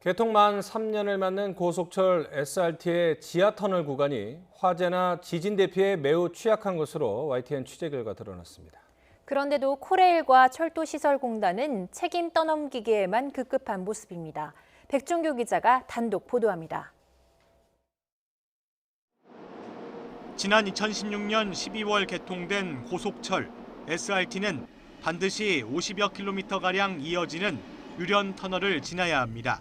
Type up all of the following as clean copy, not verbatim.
개통 만 3년을 맞는 고속철 SRT의 지하터널 구간이 화재나 지진 대피에 매우 취약한 것으로 YTN 취재 결과 드러났습니다. 그런데도 코레일과 철도시설공단은 책임 떠넘기기에만 급급한 모습입니다. 백종규 기자가 단독 보도합니다. 지난 2016년 12월 개통된 고속철 SRT는 반드시 50여 킬로미터가량 이어지는 유련 터널을 지나야 합니다.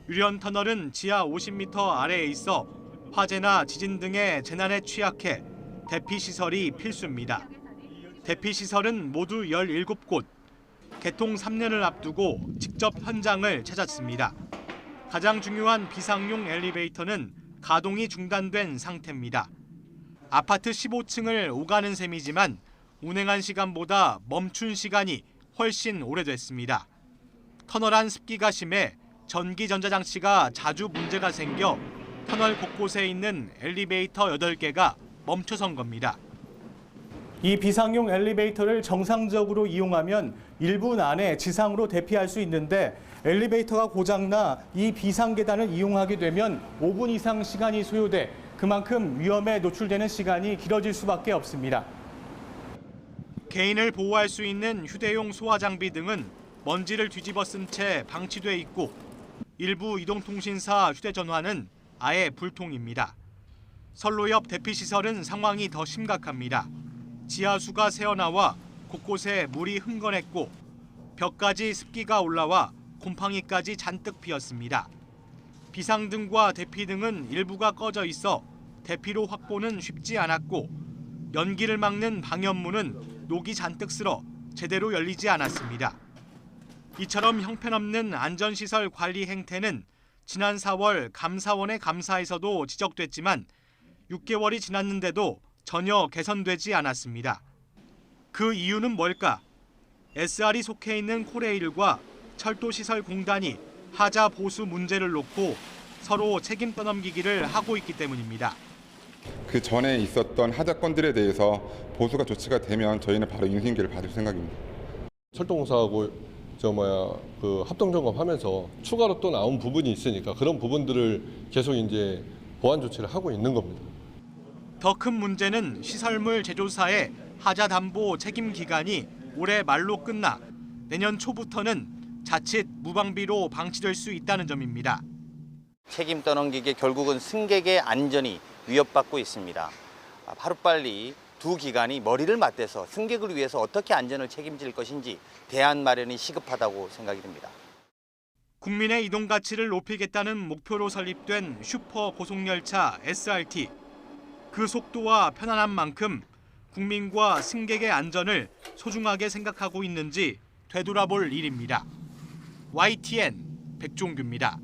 유련 터널은 지하 50m 아래에 있어 화재나 지진 등의 재난에 취약해 대피시설이 필수입니다. 대피시설은 모두 17곳. 개통 3년을 앞두고 직접 현장을 찾았습니다. 가장 중요한 비상용 엘리베이터는 가동이 중단된 상태입니다. 아파트 15층을 오가는 셈이지만 운행한 시간보다 멈춘 시간이 훨씬 오래됐습니다. 터널 안 습기가 심해 전기 전자장치가 자주 문제가 생겨 터널 곳곳에 있는 엘리베이터 8개가 멈춰선 겁니다. 이 비상용 엘리베이터를 정상적으로 이용하면 1분 안에 지상으로 대피할 수 있는데 엘리베이터가 고장나 이 비상 계단을 이용하게 되면 5분 이상 시간이 소요돼 그만큼 위험에 노출되는 시간이 길어질 수밖에 없습니다. 개인을 보호할 수 있는 휴대용 소화 장비 등은 먼지를 뒤집어 쓴 채 방치돼 있고 일부 이동통신사 휴대전화는 아예 불통입니다. 선로 옆 대피시설은 상황이 더 심각합니다. 지하수가 새어나와 곳곳에 물이 흥건했고 벽까지 습기가 올라와 곰팡이까지 잔뜩 피었습니다. 비상등과 대피등은 일부가 꺼져 있어 대피로 확보는 쉽지 않았고 연기를 막는 방연문은 녹이 잔뜩 쓸어 제대로 열리지 않았습니다. 이처럼 형편없는 안전시설 관리 행태는 지난 4월 감사원의 감사에서도 지적됐지만 6개월이 지났는데도 전혀 개선되지 않았습니다. 그 이유는 뭘까? SR이 속해 있는 코레일과 철도시설공단이 하자 보수 문제를 놓고 서로 책임 떠넘기기를 하고 있기 때문입니다. 그 전에 있었던 하자 건들에 대해서 보수가 조치가 되면 저희는 바로 인수인계를 받을 생각입니다. 철도공사하고 합동 점검하면서 추가로 또 나온 부분이 있으니까 그런 부분들을 계속 이제 보완 조치를 하고 있는 겁니다. 더 큰 문제는 시설물 제조사의 하자 담보 책임 기간이 올해 말로 끝나 내년 초부터는 자칫 무방비로 방치될 수 있다는 점입니다. 책임 떠넘기기에 결국은 승객의 안전이 위협받고 있습니다. 하루빨리 두 기관이 머리를 맞대서 승객을 위해서 어떻게 안전을 책임질 것인지 대안 마련이 시급하다고 생각이 듭니다. 국민의 이동 가치를 높이겠다는 목표로 설립된 슈퍼 고속열차 SRT. 그 속도와 편안한 만큼 국민과 승객의 안전을 소중하게 생각하고 있는지 되돌아볼 일입니다. YTN 백종규입니다.